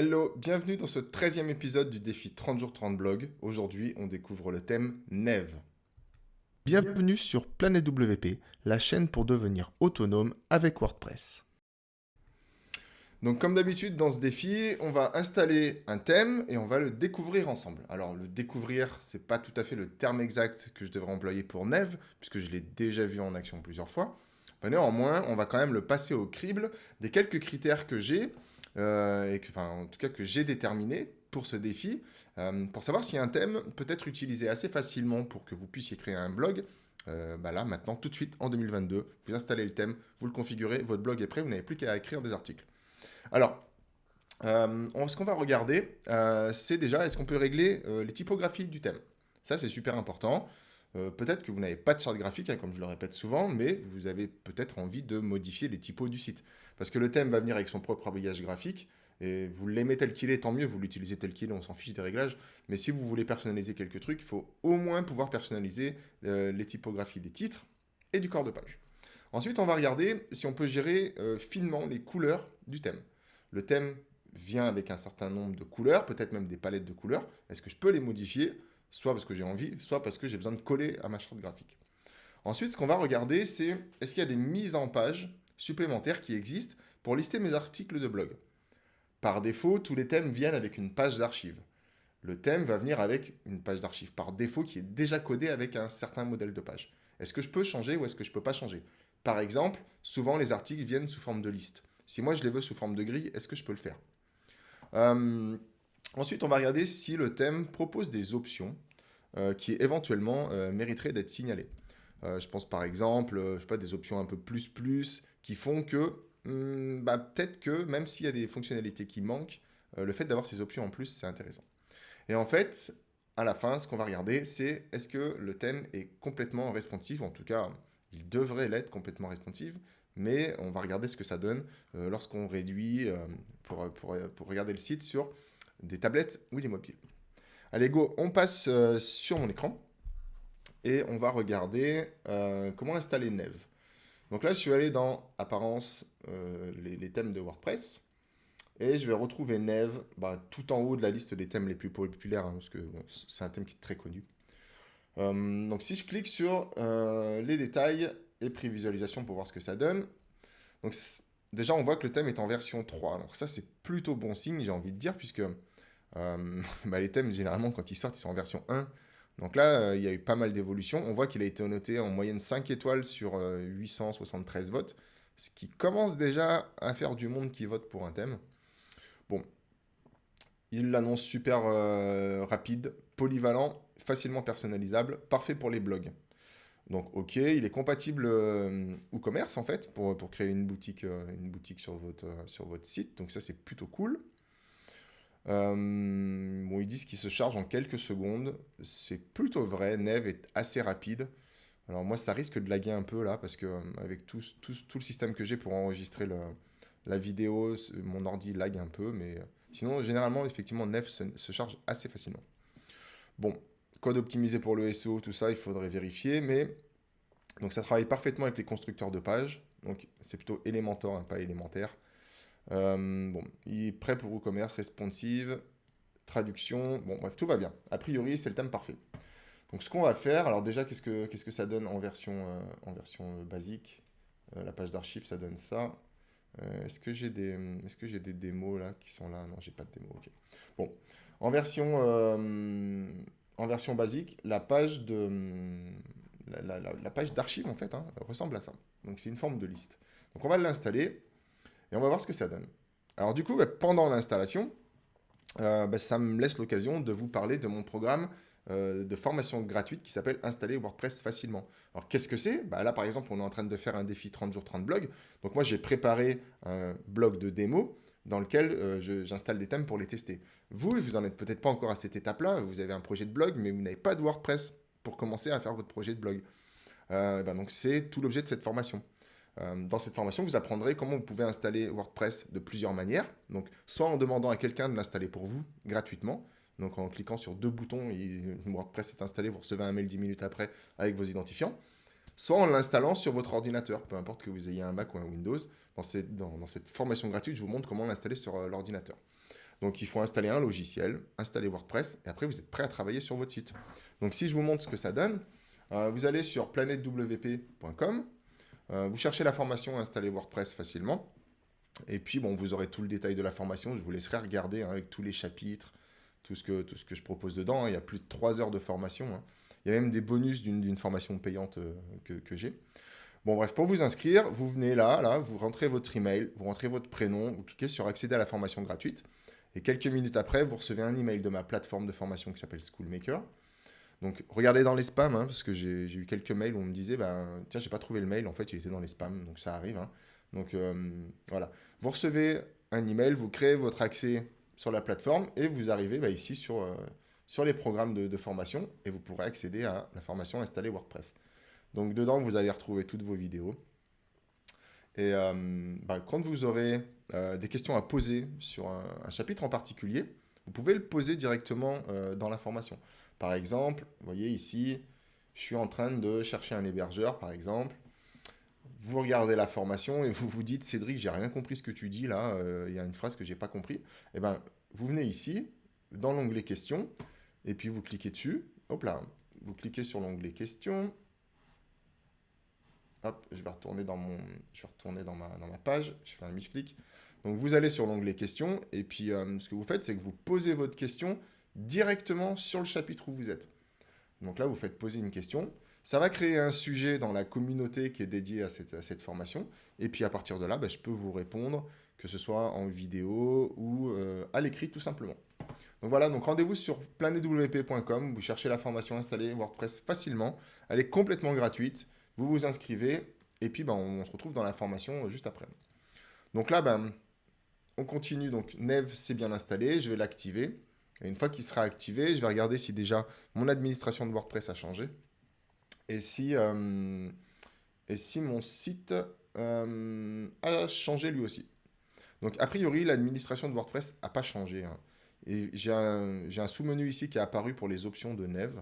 Hello, bienvenue dans ce 13e épisode du défi 30 jours 30 blogs. Aujourd'hui, on découvre le thème Neve. Bienvenue sur Planète WP, la chaîne pour devenir autonome avec WordPress. Donc comme d'habitude dans ce défi, on va installer un thème et on va le découvrir ensemble. Alors le découvrir, c'est pas tout à fait le terme exact que je devrais employer pour Neve, puisque je l'ai déjà vu en action plusieurs fois. Mais néanmoins, on va quand même le passer au crible des quelques critères que j'ai, en tout cas que j'ai déterminés pour ce défi, pour savoir si un thème peut être utilisé assez facilement pour que vous puissiez créer un blog. Là, maintenant, tout de suite, en 2022, vous installez le thème, vous le configurez, votre blog est prêt, vous n'avez plus qu'à écrire des articles. Alors, ce qu'on va regarder, c'est déjà, est-ce qu'on peut régler les typographies du thème? Ça, c'est super important. Peut-être que vous n'avez pas de charte graphique, hein, comme je le répète souvent, mais vous avez peut-être envie de modifier les typos du site. Parce que le thème va venir avec son propre habillage graphique, et vous l'aimez tel qu'il est, tant mieux, vous l'utilisez tel qu'il est, on s'en fiche des réglages. Mais si vous voulez personnaliser quelques trucs, il faut au moins pouvoir personnaliser les typographies des titres et du corps de page. Ensuite, on va regarder si on peut gérer finement les couleurs du thème. Le thème vient avec un certain nombre de couleurs, peut-être même des palettes de couleurs. Est-ce que je peux les modifier? Soit parce que j'ai envie, soit parce que j'ai besoin de coller à ma charte graphique. Ensuite, ce qu'on va regarder, c'est est-ce qu'il y a des mises en page supplémentaires qui existent pour lister mes articles de blog. Par défaut, tous les thèmes viennent avec une page d'archives. Le thème va venir avec une page d'archives par défaut qui est déjà codée avec un certain modèle de page. Est-ce que je peux changer ou est-ce que je ne peux pas changer? Par exemple, souvent les articles viennent sous forme de liste. Si moi je les veux sous forme de grille, est-ce que je peux le faire? Ensuite, on va regarder si le thème propose des options qui éventuellement mériteraient d'être signalées. Je pense par exemple, je sais pas, des options un peu plus qui font que peut-être que même s'il y a des fonctionnalités qui manquent, le fait d'avoir ces options en plus, c'est intéressant. Et en fait, à la fin, ce qu'on va regarder, c'est est-ce que le thème est complètement responsive, en tout cas, il devrait l'être complètement responsive, mais on va regarder ce que ça donne lorsqu'on réduit pour regarder le site sur des tablettes ou des mobiles. Allez, go, on passe sur mon écran et on va regarder comment installer Neve. Donc là, je suis allé dans Apparence, les thèmes de WordPress. Et je vais retrouver Neve tout en haut de la liste des thèmes les plus populaires, hein, parce que bon, c'est un thème qui est très connu. Donc si je clique sur les détails et prévisualisation pour voir ce que ça donne, donc déjà on voit que le thème est en version 3. Alors ça c'est plutôt bon signe, j'ai envie de dire, puisque les thèmes généralement quand ils sortent ils sont en version 1. Donc là il y a eu pas mal d'évolutions. On voit qu'il a été noté en moyenne 5 étoiles sur 873 votes, ce qui commence déjà à faire du monde qui vote pour un thème. Bon, il l'annonce super rapide, polyvalent, facilement personnalisable, parfait pour les blogs. Donc ok, il est compatible WooCommerce en fait, pour créer une boutique sur votre site, donc ça c'est plutôt cool. Ils disent qu'il se charge en quelques secondes, c'est plutôt vrai, Neve est assez rapide. Alors moi ça risque de laguer un peu là, parce que avec tout le système que j'ai pour enregistrer la vidéo, mon ordi lag un peu, mais sinon, généralement, effectivement, Neve se charge assez facilement. Bon, code optimisé pour le SEO, tout ça, il faudrait vérifier, mais donc ça travaille parfaitement avec les constructeurs de pages, donc c'est plutôt Elementor, hein, pas élémentaire. Il est prêt pour WooCommerce, responsive, traduction, bon bref, tout va bien. A priori, c'est le thème parfait. Donc ce qu'on va faire, alors déjà, qu'est-ce que ça donne en version basique? La page d'archives, ça donne ça. Est-ce que j'ai des démos là qui sont là? Non, j'ai pas de démos. Ok. Bon, en version, en version basique, la page d'archives en fait ressemble à ça. Donc c'est une forme de liste. Donc on va l'installer et on va voir ce que ça donne. Alors du coup, pendant l'installation, ça me laisse l'occasion de vous parler de mon programme de formation gratuite qui s'appelle Installer WordPress facilement. Alors qu'est-ce que c'est? Là par exemple on est en train de faire un défi 30 jours 30 blogs. Donc moi j'ai préparé un blog de démo dans lequel j'installe des thèmes pour les tester. Vous en êtes peut-être pas encore à cette étape-là, vous avez un projet de blog mais vous n'avez pas de WordPress pour commencer à faire votre projet de blog. Donc c'est tout l'objet de cette formation. Dans cette formation, vous apprendrez comment vous pouvez installer WordPress de plusieurs manières. Donc, soit en demandant à quelqu'un de l'installer pour vous gratuitement, donc en cliquant sur deux boutons, WordPress est installé, vous recevez un mail 10 minutes après avec vos identifiants, soit en l'installant sur votre ordinateur, peu importe que vous ayez un Mac ou un Windows. Dans cette formation gratuite, je vous montre comment l'installer sur l'ordinateur. Donc il faut installer un logiciel, installer WordPress, et après vous êtes prêt à travailler sur votre site. Donc si je vous montre ce que ça donne, vous allez sur planetwp.com, vous cherchez la formation installer WordPress facilement, et puis bon, vous aurez tout le détail de la formation, je vous laisserai regarder hein, avec tous les chapitres, tout ce que je propose dedans, hein. Il y a plus de 3 heures de formation, hein. Il y a même des bonus d'une formation payante que j'ai. Bon bref, pour vous inscrire, vous venez là, vous rentrez votre email, vous rentrez votre prénom, vous cliquez sur accéder à la formation gratuite. Et quelques minutes après, vous recevez un email de ma plateforme de formation qui s'appelle Schoolmaker. Donc regardez dans les spams, hein, parce que j'ai eu quelques mails où on me disait, ben, tiens, j'ai pas trouvé le mail, en fait il était dans les spams, donc ça arrive, hein. Donc voilà, vous recevez un email, vous créez votre accès sur la plateforme et vous arrivez ici sur les programmes de formation et vous pourrez accéder à la formation installer WordPress. Donc dedans, vous allez retrouver toutes vos vidéos. Et quand vous aurez des questions à poser sur un chapitre en particulier, vous pouvez le poser directement dans la formation. Par exemple, vous voyez ici, je suis en train de chercher un hébergeur, par exemple. Vous regardez la formation et vous vous dites, Cédric, j'ai rien compris ce que tu dis là, il y a une phrase que j'ai pas compris. Et ben, vous venez ici, dans l'onglet questions, et puis vous cliquez dessus. Hop là, vous cliquez sur l'onglet questions. Hop, je vais retourner dans ma page, je fais un misclic. Donc vous allez sur l'onglet questions, et puis ce que vous faites, c'est que vous posez votre question directement sur le chapitre où vous êtes. Donc là, vous faites poser une question. Ça va créer un sujet dans la communauté qui est dédiée à cette formation. Et puis à partir de là, je peux vous répondre, que ce soit en vidéo ou à l'écrit tout simplement. Donc voilà, donc rendez-vous sur planetwp.com. Vous cherchez la formation installée WordPress facilement. Elle est complètement gratuite. Vous vous inscrivez et puis on se retrouve dans la formation juste après. Donc là, on continue. Donc Nev, c'est bien installé. Je vais l'activer. Et une fois qu'il sera activé, je vais regarder si déjà mon administration de WordPress a changé. Et si mon site a changé lui aussi. Donc a priori, l'administration de WordPress n'a pas changé, hein. Et j'ai un sous-menu ici qui est apparu pour les options de Nev.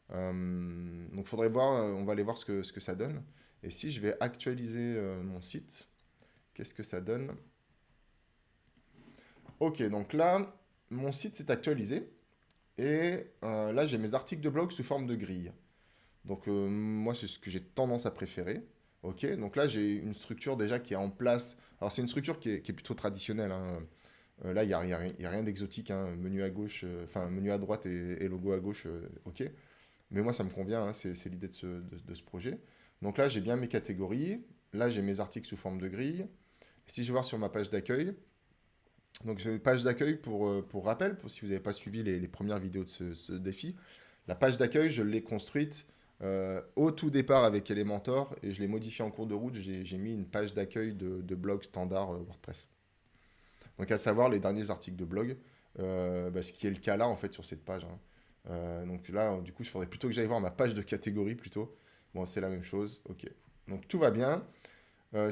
Donc faudrait voir, on va aller voir ce que ça donne. Et si je vais actualiser mon site, qu'est-ce que ça donne? Ok, donc là, mon site s'est actualisé. Et là, j'ai mes articles de blog sous forme de grille. Donc moi, c'est ce que j'ai tendance à préférer. Ok, donc là, j'ai une structure déjà qui est en place. Alors c'est une structure qui est plutôt traditionnelle, hein. Là, il n'y a rien d'exotique, hein. Menu à gauche, menu à droite et logo à gauche, ok. Mais moi, ça me convient, hein. C'est l'idée de ce projet. Donc là, j'ai bien mes catégories. Là, j'ai mes articles sous forme de grille. Si je vais voir sur ma page d'accueil, donc j'ai une page d'accueil pour rappel, si vous n'avez pas suivi les premières vidéos de ce défi. La page d'accueil, je l'ai construite au tout départ avec Elementor et je l'ai modifiée en cours de route. J'ai mis une page d'accueil de blog standard WordPress. Donc à savoir les derniers articles de blog, ce qui est le cas là en fait sur cette page, hein. Donc là, du coup, il faudrait plutôt que j'aille voir ma page de catégorie plutôt. Bon, c'est la même chose, ok. Donc tout va bien.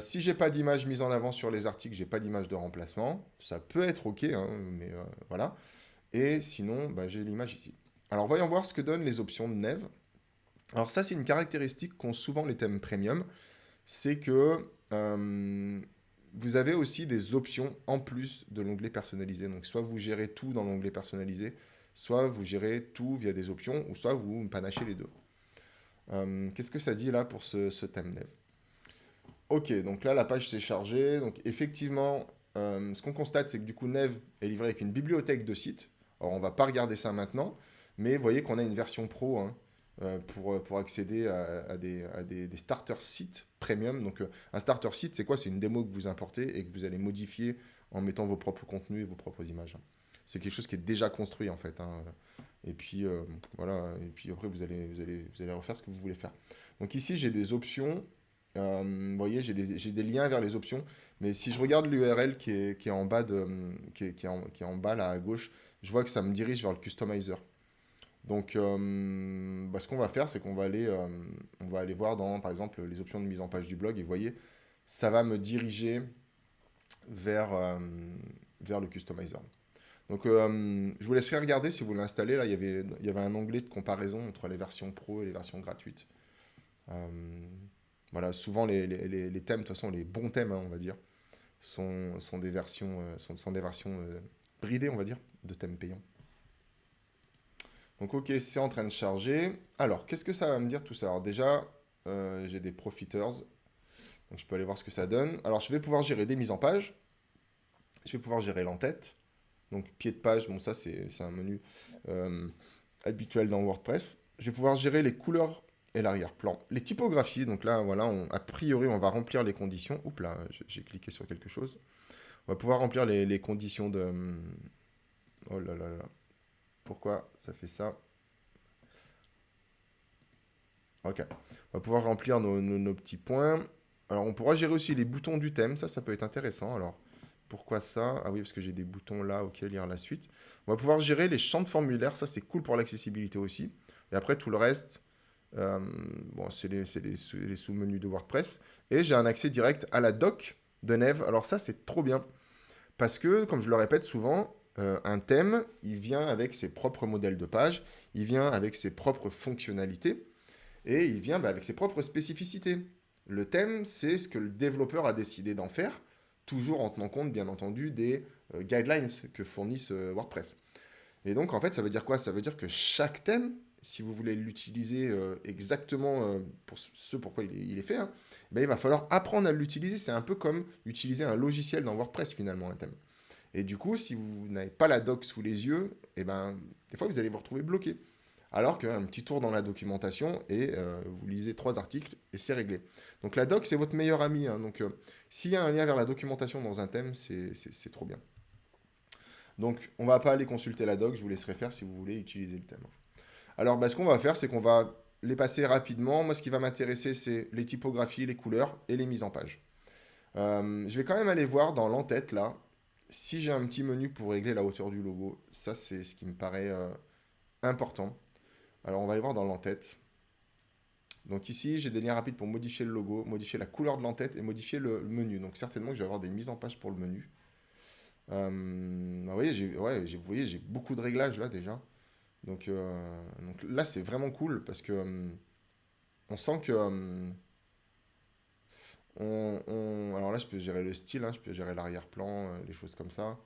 Si j'ai pas d'image mise en avant sur les articles, j'ai pas d'image de remplacement. Ça peut être ok, hein, mais voilà. Et sinon, j'ai l'image ici. Alors voyons voir ce que donnent les options de Nev. Alors ça, c'est une caractéristique qu'ont souvent les thèmes premium. C'est que vous avez aussi des options en plus de l'onglet personnalisé. Donc soit vous gérez tout dans l'onglet personnalisé, soit vous gérez tout via des options, ou soit vous panachez les deux. Qu'est-ce que ça dit là pour ce thème Nev? Ok, donc là la page s'est chargée. Donc effectivement, ce qu'on constate, c'est que du coup Nev est livré avec une bibliothèque de sites. Alors on va pas regarder ça maintenant, mais vous voyez qu'on a une version pro, hein, pour accéder à des starter sites premium. Donc un starter site, c'est quoi? C'est une démo que vous importez et que vous allez modifier en mettant vos propres contenus et vos propres images. C'est quelque chose qui est déjà construit en fait, hein. Et puis voilà, et puis après vous allez refaire ce que vous voulez faire. Donc ici j'ai des options. Vous voyez, j'ai des liens vers les options, mais si je regarde l'URL qui est en bas qui est en bas là à gauche, je vois que ça me dirige vers le customizer. Donc, ce qu'on va faire, c'est qu'on va aller voir dans, par exemple, les options de mise en page du blog. Et vous voyez, ça va me diriger vers le customizer. Donc, je vous laisserai regarder si vous l'installez. Là, il y avait un onglet de comparaison entre les versions pro et les versions gratuites. Voilà, souvent les thèmes, de toute façon, les bons thèmes, hein, on va dire, sont des versions bridé, on va dire, de thèmes payants. Donc ok, c'est en train de charger. Alors, qu'est-ce que ça va me dire tout ça? Alors déjà, j'ai des profiters, donc je peux aller voir ce que ça donne. Alors, je vais pouvoir gérer des mises en page. Je vais pouvoir gérer l'entête. Donc, pied de page, bon, ça, c'est un menu habituel dans WordPress. Je vais pouvoir gérer les couleurs et l'arrière-plan. Les typographies, donc là, voilà, a priori, on va remplir les conditions. Oups là, j'ai cliqué sur quelque chose. On va pouvoir remplir les conditions de... Oh là là là. Pourquoi ça fait ça? Ok. On va pouvoir remplir nos petits points. Alors, on pourra gérer aussi les boutons du thème. Ça peut être intéressant. Alors, pourquoi ça? Ah oui, parce que j'ai des boutons là. Ok, lire la suite. On va pouvoir gérer les champs de formulaire. Ça, c'est cool pour l'accessibilité aussi. Et après, tout le reste, bon, c'est les sous-menus de WordPress. Et j'ai un accès direct à la doc de Neve. Alors ça, c'est trop bien. Parce que, comme je le répète souvent, un thème, il vient avec ses propres modèles de page. Il vient avec ses propres fonctionnalités. Et il vient avec ses propres spécificités. Le thème, c'est ce que le développeur a décidé d'en faire, toujours en tenant compte, bien entendu, des guidelines que fournissent WordPress. Et donc, en fait, ça veut dire quoi? Ça veut dire que chaque thème, si vous voulez l'utiliser exactement pour ce pourquoi il est fait, hein, ben, il va falloir apprendre à l'utiliser. C'est un peu comme utiliser un logiciel dans WordPress, finalement, un thème. Et du coup, si vous n'avez pas la doc sous les yeux, et ben, des fois, vous allez vous retrouver bloqué. Alors qu'un petit tour dans la documentation et vous lisez 3 articles et c'est réglé. Donc la doc, c'est votre meilleur ami. Hein. Donc s'il y a un lien vers la documentation dans un thème, c'est trop bien. Donc on va pas aller consulter la doc, je vous laisserai faire si vous voulez utiliser le thème. Alors ce qu'on va faire, c'est qu'on va les passer rapidement. Moi, ce qui va m'intéresser, c'est les typographies, les couleurs et les mises en page. Je vais quand même aller voir dans l'entête, là, si j'ai un petit menu pour régler la hauteur du logo. Ça, c'est ce qui me paraît important. Alors, on va aller voir dans l'entête. Donc ici, j'ai des liens rapides pour modifier le logo, modifier la couleur de l'entête et modifier le menu. Donc certainement que je vais avoir des mises en page pour le menu. Vous voyez, vous voyez, j'ai beaucoup de réglages là déjà. Donc là, c'est vraiment cool parce que on sent que... alors là, je peux gérer le style, hein, je peux gérer l'arrière-plan, les choses comme ça.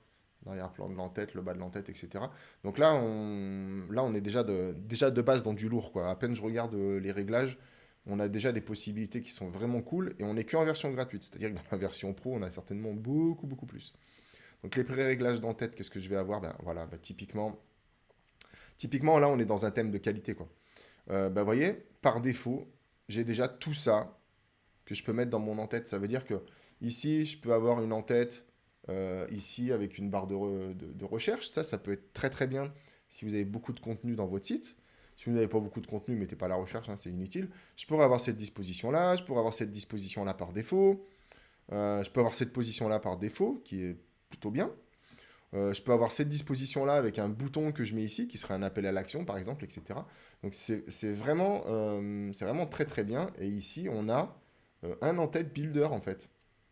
L'arrière-plan de l'entête, le bas de l'entête, etc. Donc là, on est déjà de base dans du lourd, quoi. À peine je regarde les réglages, on a déjà des possibilités qui sont vraiment cool et on n'est qu'en version gratuite. C'est-à-dire que dans la version pro, on a certainement beaucoup, beaucoup plus. Donc les pré-réglages d'entête, qu'est-ce que je vais avoir? Ben voilà, typiquement, là, on est dans un thème de qualité, quoi. Vous voyez, par défaut, j'ai déjà tout ça que je peux mettre dans mon en-tête. Ça veut dire que ici, je peux avoir une en-tête ici avec une barre de recherche. Ça peut être très très bien si vous avez beaucoup de contenu dans votre site. Si vous n'avez pas beaucoup de contenu, mettez pas la recherche, hein, c'est inutile. Je pourrais avoir cette disposition-là, je pourrais avoir cette disposition-là par défaut. Je peux avoir cette position-là par défaut, qui est plutôt bien. Je peux avoir cette disposition-là avec un bouton que je mets ici, qui serait un appel à l'action, par exemple, etc. Donc c'est vraiment très très bien. Et ici, on a un en-tête builder, en fait.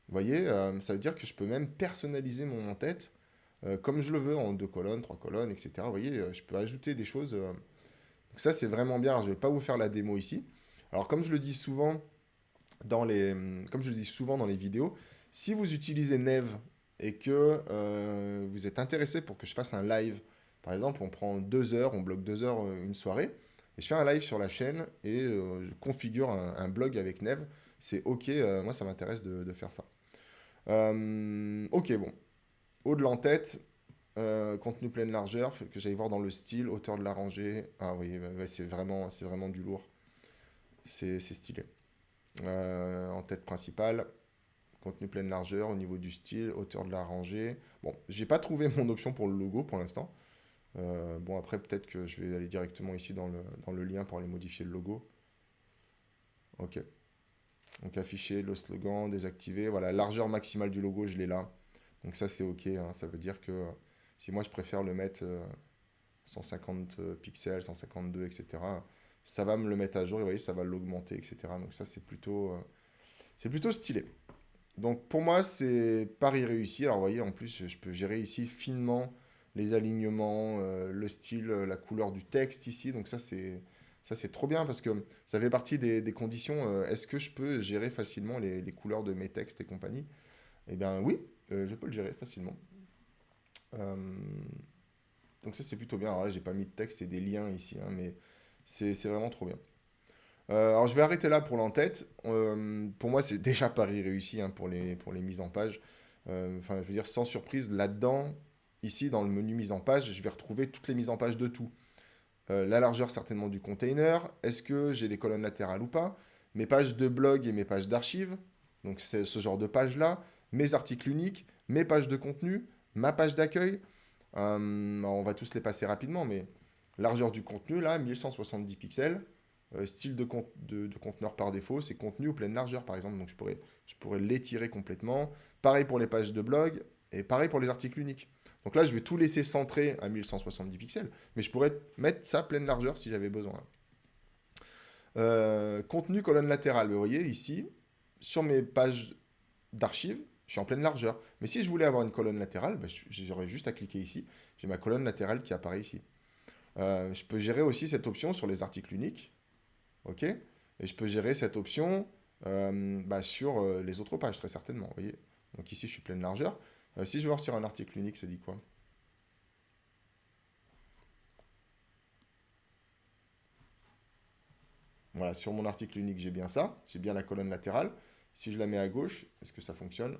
Vous voyez, ça veut dire que je peux même personnaliser mon en-tête comme je le veux, en 2 colonnes, 3 colonnes, etc. Vous voyez, je peux ajouter des choses. Donc ça, c'est vraiment bien. Alors, je ne vais pas vous faire la démo ici. Alors, comme je le dis souvent comme je le dis souvent dans les vidéos, si vous utilisez Neve et que vous êtes intéressé pour que je fasse un live, par exemple, on prend 2 heures, on bloque 2 heures une soirée, et je fais un live sur la chaîne et je configure un blog avec Neve, c'est OK, moi ça m'intéresse de faire ça. Ok, bon. Haut de l'entête, contenu pleine largeur, faut que j'aille voir dans le style, hauteur de la rangée. Ah oui, ouais, c'est vraiment du lourd. C'est stylé. En tête principale, contenu pleine largeur, au niveau du style, hauteur de la rangée. Bon, j'ai pas trouvé mon option pour le logo pour l'instant. Bon, après, peut-être que je vais aller directement ici dans le lien pour aller modifier le logo. Ok. Donc afficher le slogan, désactiver. Voilà, largeur maximale du logo, je l'ai là. Donc ça, c'est OK. Hein. Ça veut dire que si moi, je préfère le mettre 150 pixels, 152, etc., ça va me le mettre à jour. Et vous voyez, ça va l'augmenter, etc. Donc ça, c'est plutôt stylé. Donc pour moi, c'est pari réussi. Alors vous voyez, en plus, je peux gérer ici finement les alignements, le style, la couleur du texte ici. Donc ça c'est trop bien parce que ça fait partie des conditions. Est-ce que je peux gérer facilement les couleurs de mes textes et compagnie? Eh bien oui, je peux le gérer facilement. Euh, donc ça, c'est plutôt bien. Alors là, j'ai pas mis de texte et des liens ici, hein, mais c'est vraiment trop bien. Alors je vais arrêter là pour l'entête. Pour moi, c'est déjà pari réussi hein, pour les mises en page. Enfin, je veux dire, sans surprise, là-dedans, ici, dans le menu mise en page, je vais retrouver toutes les mises en page de tout. La largeur certainement du container, est-ce que j'ai des colonnes latérales ou pas, mes pages de blog et mes pages d'archives, donc c'est ce genre de pages-là, mes articles uniques, mes pages de contenu, ma page d'accueil. On va tous les passer rapidement, mais largeur du contenu, là, 1170 pixels. Style de conteneur par défaut, c'est contenu ou pleine largeur, par exemple. Donc je pourrais l'étirer complètement. Pareil pour les pages de blog et pareil pour les articles uniques. Donc là, je vais tout laisser centré à 1170 pixels, mais je pourrais mettre ça pleine largeur si j'avais besoin. Contenu colonne latérale, vous voyez ici, sur mes pages d'archives, je suis en pleine largeur. Mais si je voulais avoir une colonne latérale, bah, j'aurais juste à cliquer ici. J'ai ma colonne latérale qui apparaît ici. Je peux gérer aussi cette option sur les articles uniques. OK? Et je peux gérer cette option bah, sur les autres pages, très certainement. Vous voyez? Donc ici, je suis pleine largeur. Si je vais voir sur un article unique, ça dit quoi? Voilà, sur mon article unique, j'ai bien ça. J'ai bien la colonne latérale. Si je la mets à gauche, est-ce que ça fonctionne?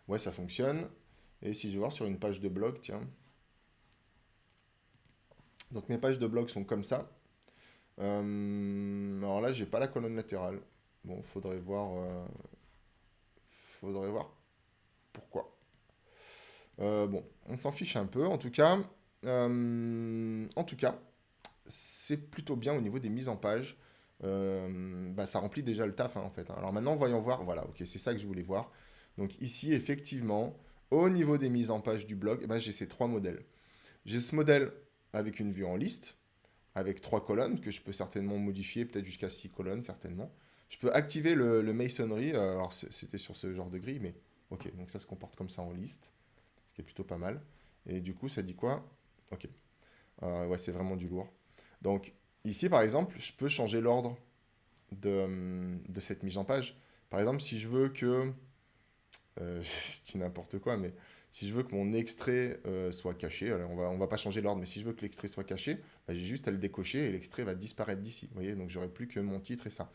Ouais, ça fonctionne. Et si je vais voir sur une page de blog, tiens. Donc mes pages de blog sont comme ça. Alors là, j'ai pas la colonne latérale. Bon, faudrait voir pourquoi. Bon, on s'en fiche un peu. En tout cas, c'est plutôt bien au niveau des mises en page. Bah, ça remplit déjà le taf, hein, en fait, hein. Alors maintenant, voyons voir. Voilà, ok, c'est ça que je voulais voir. Donc ici, effectivement, au niveau des mises en page du blog, eh ben, j'ai ces trois modèles. J'ai ce modèle avec une vue en liste, avec trois colonnes, que je peux certainement modifier, peut-être jusqu'à six colonnes, certainement. Je peux activer le masonry. Alors c'était sur ce genre de grille, mais ok, donc ça se comporte comme ça en liste, ce qui est plutôt pas mal. Et du coup, ça dit quoi? Ok. Ouais, c'est vraiment du lourd. Donc, ici, par exemple, je peux changer l'ordre de cette mise en page. Par exemple, si je veux que... je dis n'importe quoi, mais si je veux que mon extrait soit caché, alors on va pas changer l'ordre, mais si je veux que l'extrait soit caché, bah, j'ai juste à le décocher et l'extrait va disparaître d'ici. Vous voyez, donc j'aurai plus que mon titre et ça,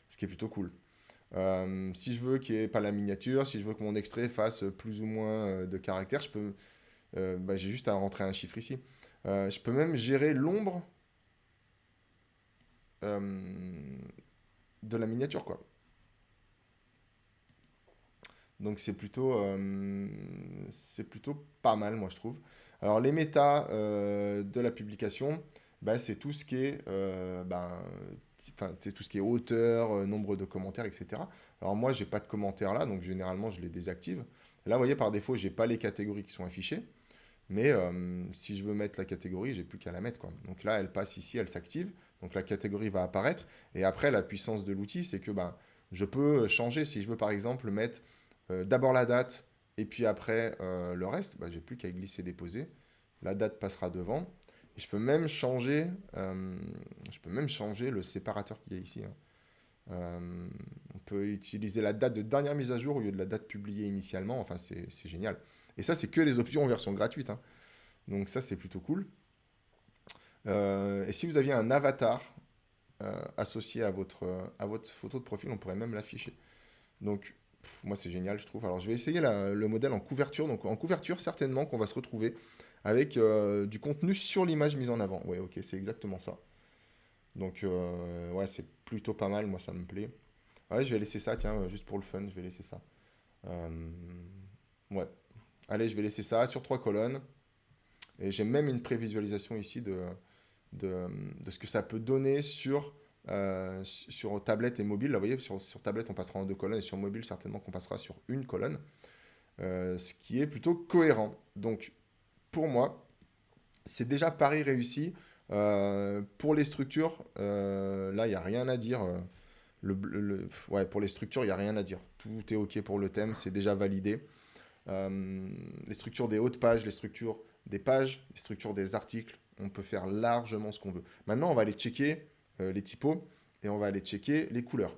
ce qui est plutôt cool. Si je veux qu'il n'y ait pas la miniature, si je veux que mon extrait fasse plus ou moins de caractères, bah, j'ai juste à rentrer un chiffre ici. Je peux même gérer l'ombre euh, de la miniature, quoi. Donc c'est plutôt pas mal, moi je trouve. Alors les méta de la publication, bah, c'est tout ce qui est, enfin, c'est tout ce qui est auteur, nombre de commentaires, etc. Alors moi j'ai pas de commentaires là, donc généralement je les désactive. Là, vous voyez, par défaut, j'ai pas les catégories qui sont affichées. Mais si je veux mettre la catégorie, j'ai plus qu'à la mettre, quoi. Donc là, elle passe ici, elle s'active. Donc la catégorie va apparaître. Et après, la puissance de l'outil, c'est que ben, je peux changer. Si je veux par exemple mettre d'abord la date et puis après le reste, ben, j'ai plus qu'à glisser déposer. La date passera devant. Et je peux même changer le séparateur qu'il y a ici, hein. On peut utiliser la date de dernière mise à jour au lieu de la date publiée initialement. Enfin, c'est génial. Et ça, c'est que les options en version gratuite, hein. Donc ça, c'est plutôt cool. Et si vous aviez un avatar associé à votre photo de profil, on pourrait même l'afficher. Donc, moi, c'est génial, je trouve. Alors, je vais essayer le modèle en couverture. Donc, en couverture, certainement qu'on va se retrouver avec du contenu sur l'image mise en avant. Ouais, ok, c'est exactement ça. Donc, ouais, c'est plutôt pas mal. Moi, ça me plaît. Ouais, je vais laisser ça, tiens, juste pour le fun, je vais laisser ça. Euh, ouais. Allez, je vais laisser ça sur trois colonnes. Et j'ai même une prévisualisation ici de, de ce que ça peut donner sur tablette et mobile. Là, vous voyez, sur tablette, on passera en deux colonnes et sur mobile, certainement qu'on passera sur une colonne, ce qui est plutôt cohérent. Donc, pour moi, c'est déjà pari réussi. Pour les structures, là, il n'y a rien à dire. Ouais, pour les structures, il n'y a rien à dire. Tout est OK pour le thème, c'est déjà validé. Les structures des hautes pages, les structures des pages, les structures des articles, on peut faire largement ce qu'on veut. Maintenant, on va aller checker les typos et on va aller checker les couleurs.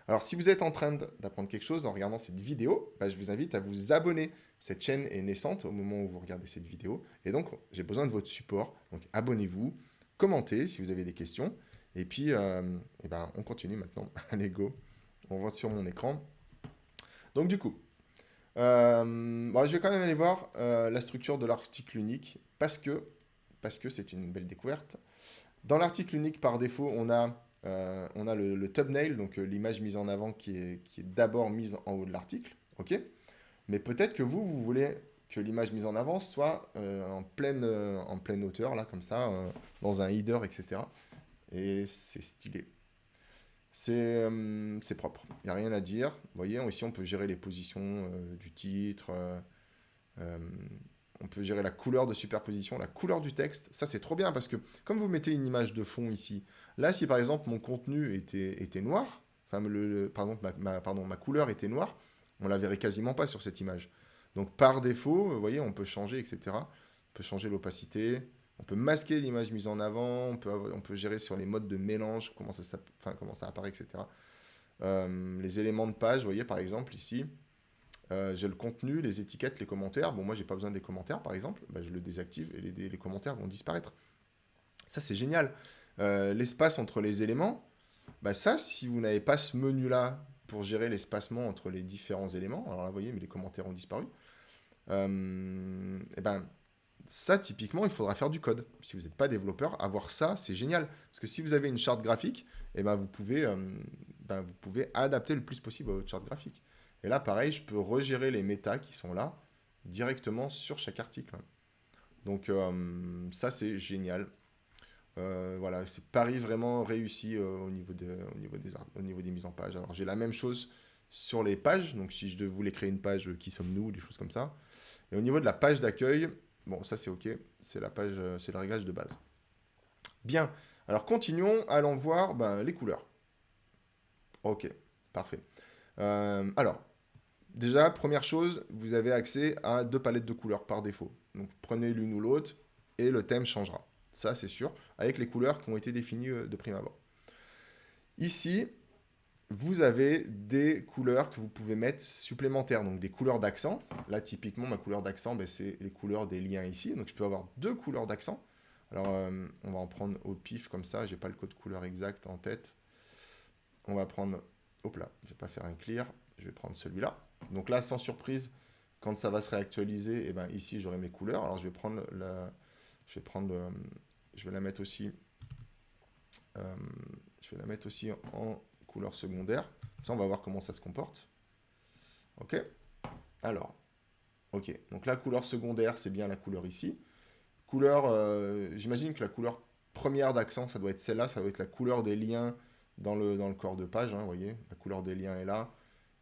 Alors, si vous êtes en train d'apprendre quelque chose en regardant cette vidéo, bah, je vous invite à vous abonner. Cette chaîne est naissante au moment où vous regardez cette vidéo. Et donc, j'ai besoin de votre support. Donc, abonnez-vous, commentez si vous avez des questions. Et puis, eh ben, on continue maintenant. Allez, go. On voit sur mon écran. Donc, du coup, bon, je vais quand même aller voir la structure de l'article unique parce que c'est une belle découverte. Dans l'article unique, par défaut, on a le thumbnail, donc l'image mise en avant qui est d'abord mise en haut de l'article. Ok. Mais peut-être que vous voulez que l'image mise en avant soit en pleine hauteur, là, comme ça, dans un header, etc. Et c'est stylé. C'est propre. Il n'y a rien à dire. Vous voyez, ici, on peut gérer les positions du titre. Euh, on peut gérer la couleur de superposition, la couleur du texte. Ça, c'est trop bien parce que comme vous mettez une image de fond ici, là, si par exemple mon contenu était noir, enfin, par exemple, ma couleur était noire, on la verrait quasiment pas sur cette image. Donc, par défaut, vous voyez, on peut changer, etc. On peut changer l'opacité, on peut masquer l'image mise en avant, on peut gérer sur les modes de mélange, comment ça apparaît, etc. Les éléments de page, vous voyez, par exemple, ici, j'ai le contenu, les étiquettes, les commentaires. Bon, moi, j'ai pas besoin des commentaires, par exemple. Bah, je le désactive et les commentaires vont disparaître. Ça, c'est génial. L'espace entre les éléments, bah, ça, si vous n'avez pas ce menu-là pour gérer l'espacement entre les différents éléments, alors là, vous voyez, mais les commentaires ont disparu. Et ben, ça, typiquement, il faudra faire du code. Si vous n'êtes pas développeur, avoir ça, c'est génial. Parce que si vous avez une charte graphique, et ben, vous pouvez adapter le plus possible à votre charte graphique. Et là, pareil, je peux regérer les métas qui sont là directement sur chaque article. Donc ça, c'est génial. Voilà, c'est pari vraiment réussi au niveau des mises en page. Alors j'ai la même chose sur les pages. Donc si je voulais créer une page qui sommes-nous, des choses comme ça. Et au niveau de la page d'accueil, bon, ça c'est OK. C'est la page, c'est le réglage de base. Bien. Alors continuons, allons voir les couleurs. OK, parfait. Alors, déjà, première chose, vous avez accès à 2 palettes de couleurs par défaut. Donc prenez l'une ou l'autre et le thème changera. Ça, c'est sûr, avec les couleurs qui ont été définies de prime abord. Ici, vous avez des couleurs que vous pouvez mettre supplémentaires, donc des couleurs d'accent. Là, typiquement, ma couleur d'accent, c'est les couleurs des liens ici. Donc je peux avoir 2 couleurs d'accent. Alors, on va en prendre au pif comme ça. J'ai pas le code couleur exact en tête. On va prendre... Hop là, je vais pas faire un clear. Je vais prendre celui-là. Donc là, sans surprise, quand ça va se réactualiser, et ben ici, j'aurai mes couleurs. Alors, je vais prendre je vais la mettre aussi... je vais la mettre aussi en couleur secondaire. Ça, on va voir comment ça se comporte. OK. Alors, OK. Donc la couleur secondaire, c'est bien la couleur ici. Couleur, j'imagine que la couleur première d'accent, ça doit être celle-là. Ça doit être la couleur des liens dans le corps de page. Vous voyez, la couleur des liens est là.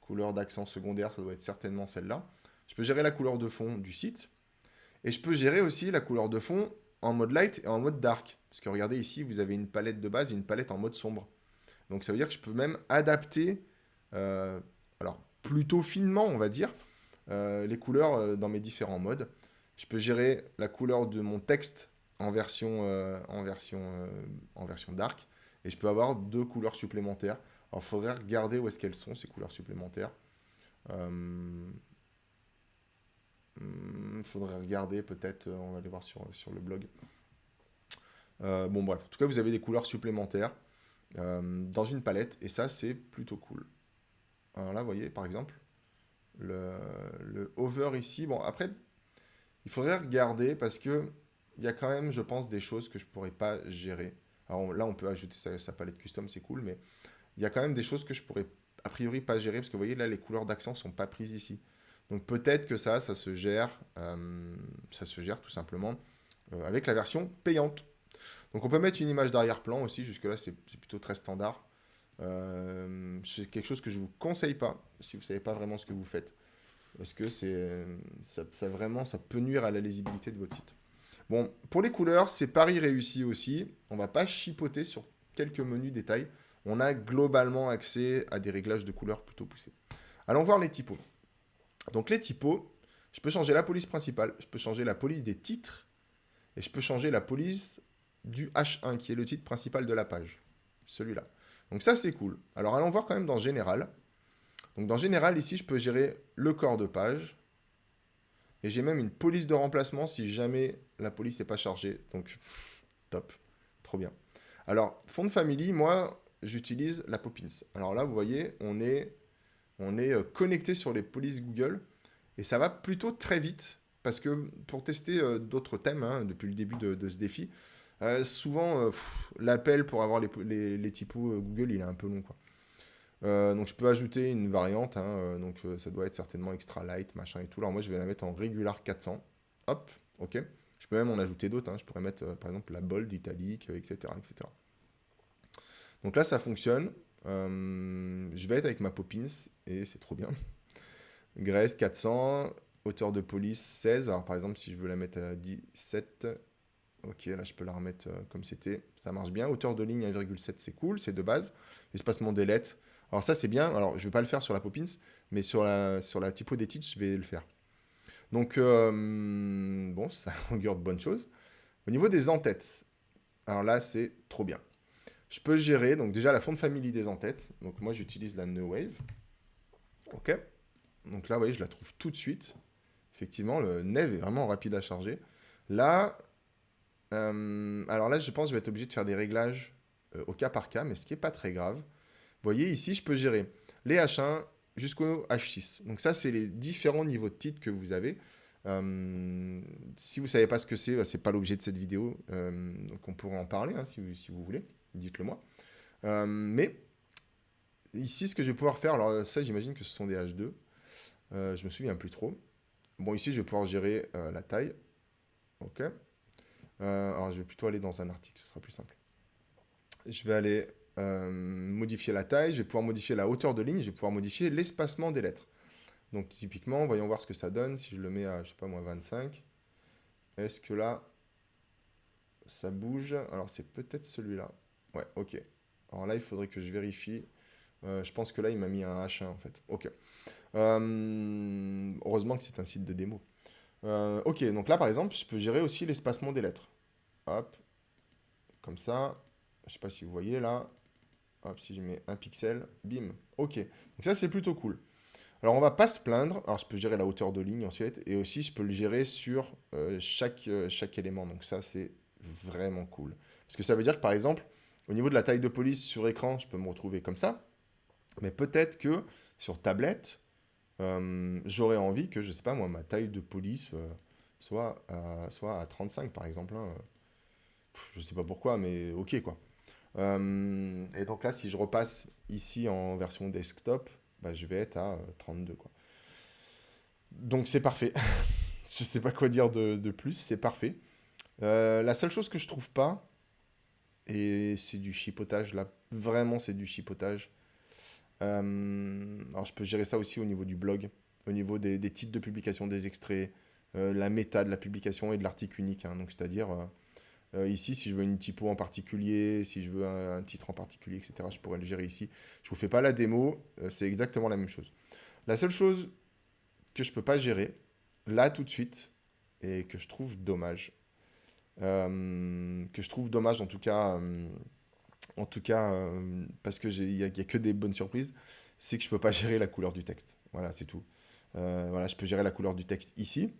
Couleur d'accent secondaire, ça doit être certainement celle-là. Je peux gérer la couleur de fond du site. Et je peux gérer aussi la couleur de fond en mode light et en mode dark. Parce que regardez ici, vous avez une palette de base et une palette en mode sombre. Donc ça veut dire que je peux même adapter, alors plutôt finement on va dire, les couleurs dans mes différents modes. Je peux gérer la couleur de mon texte en version dark. Et je peux avoir 2 couleurs supplémentaires. Alors il faudrait regarder où est-ce qu'elles sont ces couleurs supplémentaires. Faudrait regarder peut-être, on va aller voir sur le blog. Bon bref, en tout cas vous avez des couleurs supplémentaires dans une palette et ça c'est plutôt cool. Alors là vous voyez par exemple le hover ici. Bon après il faudrait regarder parce que il y a quand même je pense des choses que je pourrais pas gérer. Alors là on peut ajouter sa palette custom, c'est cool, mais il y a quand même des choses que je pourrais a priori pas gérer parce que vous voyez là les couleurs d'accent sont pas prises ici. Donc peut-être que ça se gère tout simplement avec la version payante. Donc on peut mettre une image d'arrière-plan aussi, jusque-là c'est plutôt très standard. C'est quelque chose que je ne vous conseille pas si vous ne savez pas vraiment ce que vous faites. Parce que ça peut nuire à la lisibilité de votre site. Bon, pour les couleurs, c'est pari réussi aussi. On ne va pas chipoter sur quelques menus détails. On a globalement accès à des réglages de couleurs plutôt poussés. Allons voir les typos. Donc les typos, je peux changer la police principale, je peux changer la police des titres, et je peux changer la police du H1, qui est le titre principal de la page. Celui-là. Donc ça, c'est cool. Alors, allons voir quand même dans Général. Donc, dans Général, ici, je peux gérer le corps de page. Et j'ai même une police de remplacement si jamais la police n'est pas chargée. Donc, top. Trop bien. Alors, fond de family, moi, j'utilise la Poppins. Alors là, vous voyez, on est connecté sur les polices Google. Et ça va plutôt très vite. Parce que pour tester d'autres thèmes, hein, depuis le début de ce défi, souvent, l'appel pour avoir les typos Google, il est un peu long, quoi. Donc je peux ajouter une variante, hein, ça doit être certainement extra light, machin et tout. Alors moi je vais la mettre en regular 400. Hop, ok. Je peux même en ajouter d'autres, hein. Je pourrais mettre par exemple la bold, italique, etc., etc. Donc là ça fonctionne. Je vais être avec ma Poppins et c'est trop bien. Grace 400, hauteur de police 16. Alors par exemple si je veux la mettre à 17, ok là je peux la remettre comme c'était. Ça marche bien. Hauteur de ligne 1,7 c'est cool, c'est de base. Espacement des lettres. Alors ça c'est bien, alors je ne vais pas le faire sur la Poppins, mais sur la typo des titres, je vais le faire. Donc bon, ça augure de bonnes choses. Au niveau des en-têtes, alors là c'est trop bien. Je peux gérer, donc déjà la font de famille des en-têtes, donc moi j'utilise la No Wave. Ok, donc là vous voyez je la trouve tout de suite. Effectivement le Neve est vraiment rapide à charger. Là, alors là je pense que je vais être obligé de faire des réglages au cas par cas, mais ce qui n'est pas très grave. Vous voyez, ici, je peux gérer les H1 jusqu'au H6. Donc ça, c'est les différents niveaux de titres que vous avez. Si vous ne savez pas ce que c'est, bah, ce n'est pas l'objet de cette vidéo. Donc on pourrait en parler, hein, si vous voulez. Dites-le moi. Mais ici, ce que je vais pouvoir faire, alors ça, j'imagine que ce sont des H2. Je me souviens plus trop. Bon, ici, je vais pouvoir gérer la taille. OK. Alors, je vais plutôt aller dans un article, ce sera plus simple. Je vais aller modifier la taille, je vais pouvoir modifier la hauteur de ligne, je vais pouvoir modifier l'espacement des lettres. Donc typiquement, voyons voir ce que ça donne si je le mets à, je sais pas moi, 25. Est-ce que là, ça bouge? Alors c'est peut-être celui-là. Ouais, ok. Alors là, il faudrait que je vérifie. Je pense que là, il m'a mis un H1 en fait. Ok. Heureusement que c'est un site de démo. Ok, donc là par exemple, je peux gérer aussi l'espacement des lettres. Hop, comme ça. Je sais pas si vous voyez là. Hop, si je mets un pixel, bim. Ok. Donc ça, c'est plutôt cool. Alors, on va pas se plaindre. Alors, je peux gérer la hauteur de ligne ensuite. Et aussi, je peux le gérer sur chaque élément. Donc ça, c'est vraiment cool. Parce que ça veut dire que, par exemple, au niveau de la taille de police sur écran, je peux me retrouver comme ça. Mais peut-être que sur tablette, j'aurais envie que, je sais pas moi, ma taille de police soit à 35, par exemple, hein. Je sais pas pourquoi, mais ok, quoi. Et donc là, si je repasse ici en version desktop, bah, je vais être à 32, quoi. Donc c'est parfait. Je sais pas quoi dire de plus, c'est parfait. La seule chose que je trouve pas, et c'est du chipotage, là, vraiment c'est du chipotage. Alors je peux gérer ça aussi au niveau du blog, au niveau des titres de publication, des extraits, la méta de la publication et de l'article unique, hein. Donc c'est-à-dire... ici, si je veux une typo en particulier, si je veux un titre en particulier, etc., je pourrais le gérer ici. Je ne vous fais pas la démo, c'est exactement la même chose. La seule chose que je ne peux pas gérer, là tout de suite, et que je trouve dommage, parce que il y a que des bonnes surprises, c'est que je ne peux pas gérer la couleur du texte. Voilà, c'est tout. Voilà, je peux gérer la couleur du texte ici,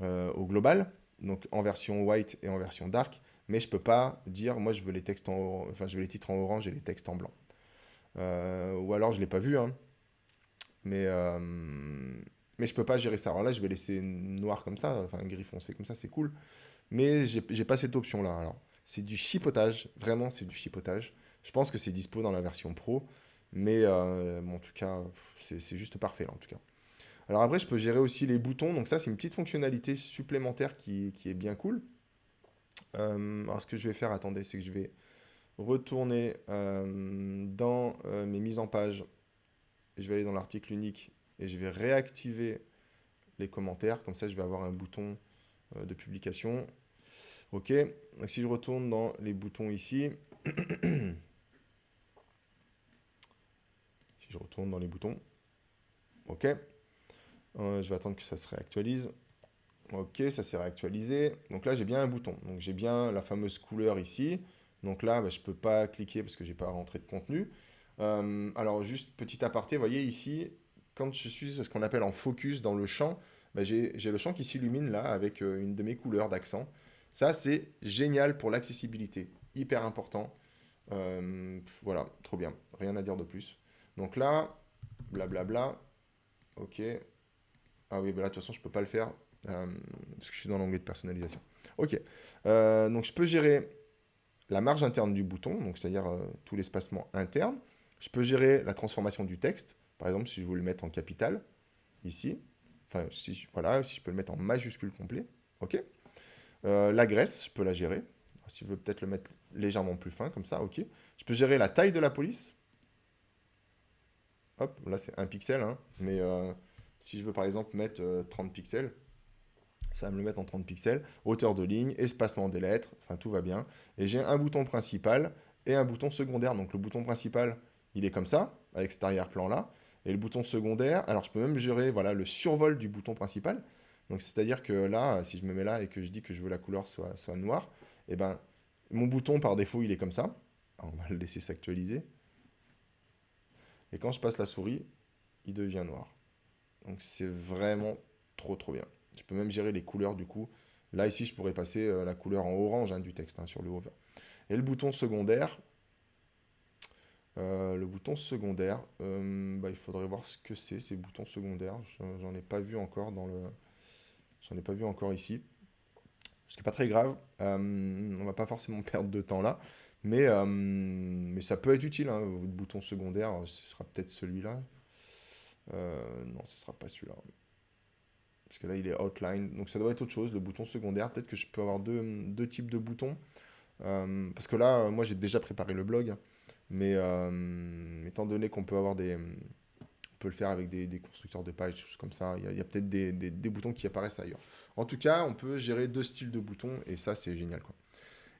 au global, donc en version white et en version dark, mais je peux pas dire, moi je veux les textes enfin je veux les titres en orange et les textes en blanc. Ou alors je l'ai pas vu, hein, mais, euh, mais je peux pas gérer ça. Alors là je vais laisser noir comme ça, enfin gris foncé comme ça, c'est cool, mais j'ai pas cette option-là. Alors c'est du chipotage, vraiment c'est du chipotage. Je pense que c'est dispo dans la version pro, mais bon, en tout cas, c'est juste parfait là, en tout cas. Alors après, je peux gérer aussi les boutons. Donc ça, c'est une petite fonctionnalité supplémentaire qui est bien cool. Alors ce que je vais faire, attendez, c'est que je vais retourner dans mes mises en page. Je vais aller dans l'article unique et je vais réactiver les commentaires. Comme ça, je vais avoir un bouton de publication. Ok. Donc si je retourne dans les boutons ici. Si je retourne dans les boutons. Ok. Je vais attendre que ça se réactualise. Ok, ça s'est réactualisé. Donc là, j'ai bien un bouton. Donc j'ai bien la fameuse couleur ici. Donc là, je ne peux pas cliquer parce que j'ai pas rentré de contenu. Alors juste petit aparté, vous voyez ici, quand je suis ce qu'on appelle en focus dans le champ, j'ai le champ qui s'illumine là avec une de mes couleurs d'accent. Ça, c'est génial pour l'accessibilité, hyper important. Voilà, trop bien, rien à dire de plus. Donc là, blablabla, ok. Ah oui, là, de toute façon, je peux pas le faire parce que je suis dans l'onglet de personnalisation. Ok, donc je peux gérer la marge interne du bouton, donc c'est-à-dire tout l'espacement interne. Je peux gérer la transformation du texte, par exemple si je veux le mettre en capital, ici. Enfin, voilà, si je peux le mettre en majuscule complet. Ok. La graisse, je peux la gérer. Si je veux peut-être le mettre légèrement plus fin, comme ça, ok. Je peux gérer la taille de la police. Hop, là c'est 1 pixel, hein. Mais si je veux par exemple mettre 30 pixels, ça va me le mettre en 30 pixels. Hauteur de ligne, espacement des lettres, enfin tout va bien. Et j'ai un bouton principal et un bouton secondaire. Donc le bouton principal, il est comme ça, avec cet arrière-plan là. Et le bouton secondaire, alors je peux même gérer voilà, le survol du bouton principal. Donc c'est-à-dire que là, si je me mets là et que je dis que je veux la couleur soit noire, et ben mon bouton par défaut il est comme ça. Alors, on va le laisser s'actualiser. Et quand je passe la souris, il devient noir. Donc c'est vraiment trop trop bien. Je peux même gérer les couleurs du coup. Là ici je pourrais passer la couleur en orange du texte sur le hover. Et le bouton secondaire, il faudrait voir ce que c'est ces boutons secondaires. J'en ai pas vu encore j'en ai pas vu encore ici. Ce qui n'est pas très grave. On va pas forcément perdre de temps là. Mais ça peut être utile, hein. Votre bouton secondaire, ce sera peut-être celui-là. Non, ce sera pas celui-là. Parce que là, il est outline. Donc ça doit être autre chose, le bouton secondaire. Peut-être que je peux avoir deux types de boutons. Parce que là, moi, j'ai déjà préparé le blog. Mais étant donné qu'on peut avoir on peut le faire avec des constructeurs de pages, des choses comme ça, il y a peut-être des boutons qui apparaissent ailleurs. En tout cas, on peut gérer 2 styles de boutons. Et ça, c'est génial, quoi.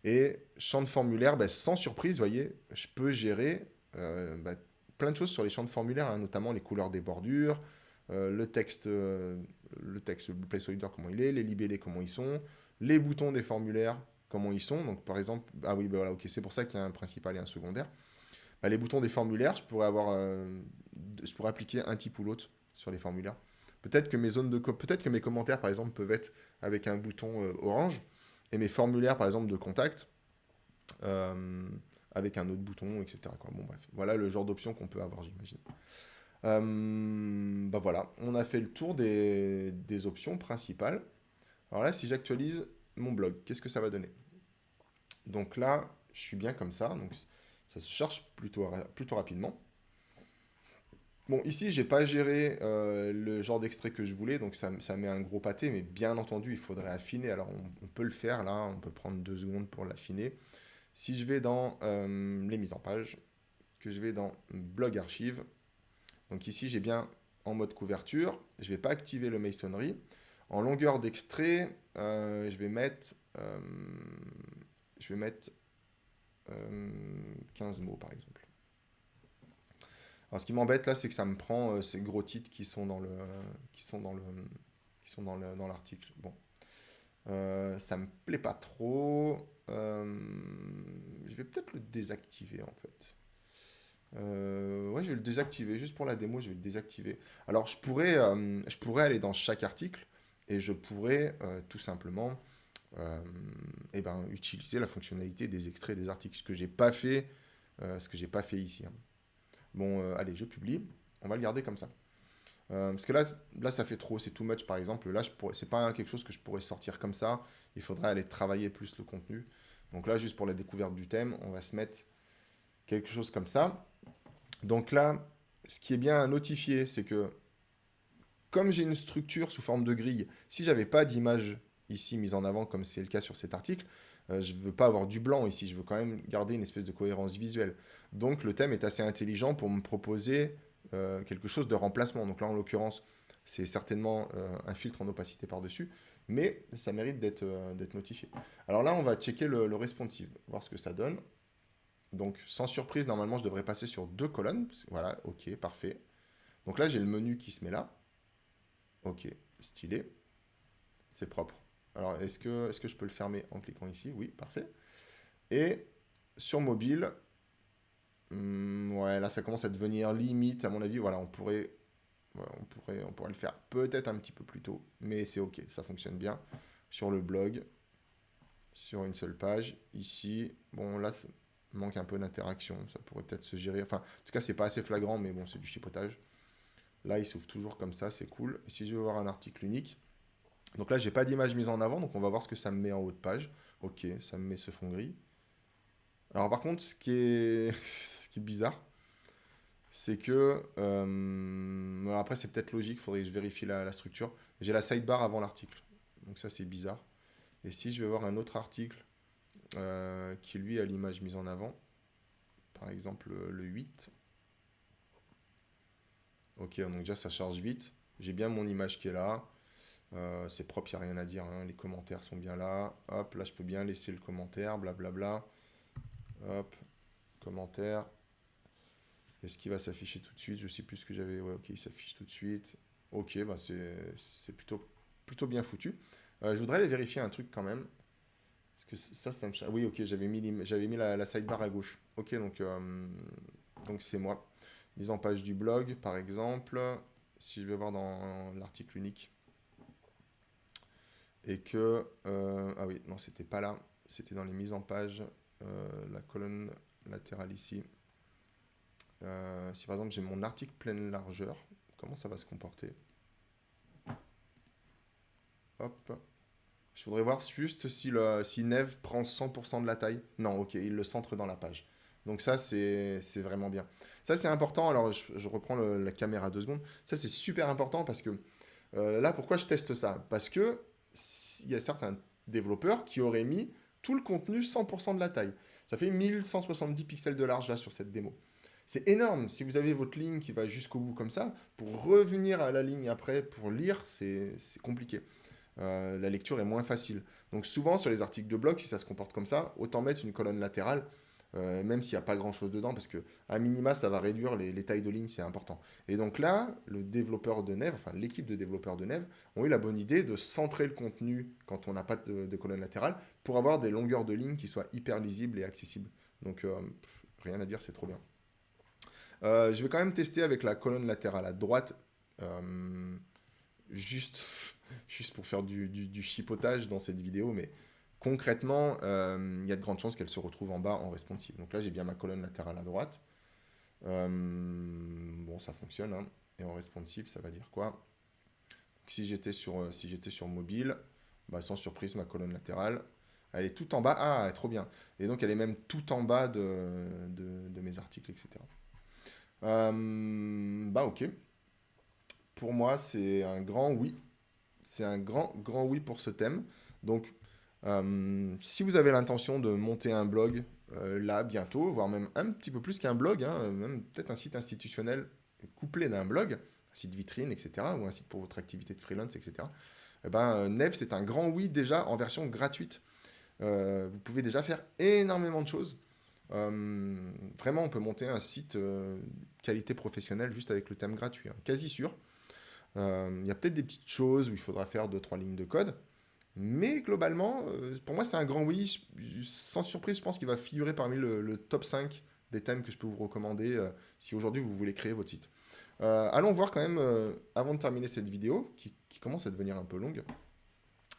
Et champ de formulaire, sans surprise, vous voyez, je peux gérer plein de choses sur les champs de formulaire, hein, notamment les couleurs des bordures, le placeholder, comment il est, les libellés, comment ils sont, les boutons des formulaires, comment ils sont. Donc, par exemple, ah oui, voilà, ok, c'est pour ça qu'il y a un principal et un secondaire. Les boutons des formulaires, je pourrais appliquer un type ou l'autre sur les formulaires. Peut-être que mes commentaires, par exemple, peuvent être avec un bouton orange, et mes formulaires, par exemple, de contact, euh, avec un autre bouton, etc., quoi. Bon, bref, voilà le genre d'option qu'on peut avoir, j'imagine. Voilà, on a fait le tour des options principales. Alors là, si j'actualise mon blog, qu'est-ce que ça va donner? Donc là, je suis bien comme ça, donc ça se charge plutôt rapidement. Bon, ici, j'ai pas géré le genre d'extrait que je voulais, donc ça met un gros pâté, mais bien entendu, il faudrait affiner. Alors, on peut le faire là, on peut prendre 2 secondes pour l'affiner. Si je vais dans les mises en page, que je vais dans blog archive, donc ici, j'ai bien en mode couverture, je vais pas activer le masonry. En longueur d'extrait, je vais mettre, je vais mettre 15 mots par exemple. Alors, ce qui m'embête là, c'est que ça me prend ces gros titres qui sont dans l'article. Bon, ça me plaît pas trop. Je vais peut-être le désactiver en fait. Ouais, je vais le désactiver juste pour la démo. Je vais le désactiver. Alors, je pourrais aller dans chaque article et je pourrais tout simplement, utiliser la fonctionnalité des extraits des articles. Ce que j'ai pas fait ici, hein. Bon, allez, je publie. On va le garder comme ça. Parce que là, ça fait trop, c'est too much par exemple. Là, c'est pas quelque chose que je pourrais sortir comme ça. Il faudrait aller travailler plus le contenu. Donc là, juste pour la découverte du thème, on va se mettre quelque chose comme ça. Donc là, ce qui est bien à notifier, c'est que comme j'ai une structure sous forme de grille, si j'avais pas d'image ici mise en avant, comme c'est le cas sur cet article, je ne veux pas avoir du blanc ici, je veux quand même garder une espèce de cohérence visuelle. Donc le thème est assez intelligent pour me proposer quelque chose de remplacement. Donc là, en l'occurrence, c'est certainement un filtre en opacité par-dessus, mais ça mérite d'être notifié. Alors là, on va checker le responsive, voir ce que ça donne. Donc sans surprise, normalement, je devrais passer sur 2 colonnes. Voilà, ok, parfait. Donc là, j'ai le menu qui se met là. Ok, stylé. C'est propre. Alors, est-ce que je peux le fermer en cliquant ici? Oui, parfait. Et sur mobile, ouais, là ça commence à devenir limite, à mon avis. Voilà, on pourrait le faire peut-être un petit peu plus tôt, mais c'est ok, ça fonctionne bien. Sur le blog, sur une seule page, ici, bon là, ça manque un peu d'interaction, ça pourrait peut-être se gérer. Enfin, en tout cas, c'est pas assez flagrant, mais bon, c'est du chipotage. Là, il s'ouvre toujours comme ça, c'est cool. Et si je veux voir un article unique, donc là, j'ai pas d'image mise en avant, donc on va voir ce que ça me met en haut de page. Ok, ça me met ce fond gris. Alors par contre, ce qui est bizarre, c'est que... alors après, c'est peut-être logique, il faudrait que je vérifie la structure. J'ai la sidebar avant l'article, donc ça c'est bizarre. Et si je vais voir un autre article qui lui a l'image mise en avant, par exemple le 8, ok, donc déjà ça charge vite. J'ai bien mon image qui est là. C'est propre, il n'y a rien à dire, hein. Les commentaires sont bien là. Hop, là je peux bien laisser le commentaire, blablabla. Hop, commentaire. Est-ce qu'il va s'afficher tout de suite? Je sais plus ce que j'avais. Ouais, ok, il s'affiche tout de suite. Ok, bah c'est plutôt bien foutu. Je voudrais aller vérifier un truc quand même. Parce que ça me... Oui, ok, j'avais mis la sidebar à gauche. Ok, donc c'est moi. Mise en page du blog, par exemple. Si je vais voir dans l'article unique. Et que... ah oui, non, c'était pas là. C'était dans les mises en page. La colonne latérale ici. Si par exemple j'ai mon article pleine largeur, comment ça va se comporter? Hop. Je voudrais voir juste si Neve prend 100% de la taille. Non, ok, il le centre dans la page. Donc ça, c'est vraiment bien. Ça, c'est important. Alors, je reprends la caméra 2 secondes. Ça, c'est super important parce que là, pourquoi je teste ça? Parce que il y a certains développeurs qui auraient mis tout le contenu 100% de la taille. Ça fait 1170 pixels de large là sur cette démo. C'est énorme. Si vous avez votre ligne qui va jusqu'au bout comme ça, pour revenir à la ligne après, pour lire, c'est compliqué. La lecture est moins facile. Donc souvent sur les articles de blog, si ça se comporte comme ça, autant mettre une colonne latérale, même s'il n'y a pas grand-chose dedans, parce que à minima, ça va réduire les tailles de ligne, c'est important. Et donc là, le développeur de Neve, enfin l'équipe de développeurs de Neve, ont eu la bonne idée de centrer le contenu quand on n'a pas de colonne latérale, pour avoir des longueurs de ligne qui soient hyper lisibles et accessibles. Donc rien à dire, c'est trop bien. Je vais quand même tester avec la colonne latérale à droite, euh, juste, juste pour faire du chipotage dans cette vidéo, mais concrètement, il y a de grandes chances qu'elle se retrouve en bas en responsive. Donc là, j'ai bien ma colonne latérale à droite. Bon, ça fonctionne, hein. Et en responsive, ça va dire quoi? Donc, si j'étais sur mobile, bah, sans surprise, ma colonne latérale, elle est tout en bas. Ah, trop bien. Et donc, elle est même tout en bas de mes articles, etc. Bah ok. Pour moi, c'est un grand oui. C'est un grand, grand oui pour ce thème. Donc, si vous avez l'intention de monter un blog là bientôt, voire même un petit peu plus qu'un blog, hein, même peut-être un site institutionnel couplé d'un blog, un site vitrine, etc., ou un site pour votre activité de freelance, etc., eh ben, Neve, c'est un grand oui déjà en version gratuite. Vous pouvez déjà faire énormément de choses. Vraiment, on peut monter un site qualité professionnelle juste avec le thème gratuit, hein, quasi sûr. Il y a peut-être des petites choses où il faudra faire deux trois lignes de code, mais globalement, pour moi, c'est un grand oui. Sans surprise, je pense qu'il va figurer parmi le top 5 des thèmes que je peux vous recommander si aujourd'hui vous voulez créer votre site. Allons voir quand même, avant de terminer cette vidéo, qui commence à devenir un peu longue,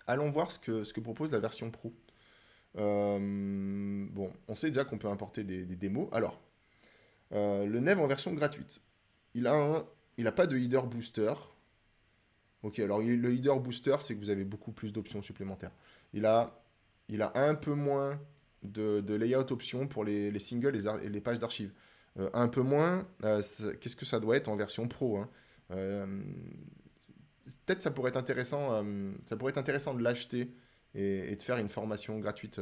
allons voir ce que propose la version pro. Bon, on sait déjà qu'on peut importer des démos. Alors, le Neve en version gratuite, il a pas de header booster. Ok, alors le header booster, c'est que vous avez beaucoup plus d'options supplémentaires. Il a, il a un peu moins de layout options pour les singles et les pages d'archives. Un peu moins, qu'est-ce que ça doit être en version pro, hein. Euh, Peut-être ça pourrait être intéressant de l'acheter et de faire une formation gratuite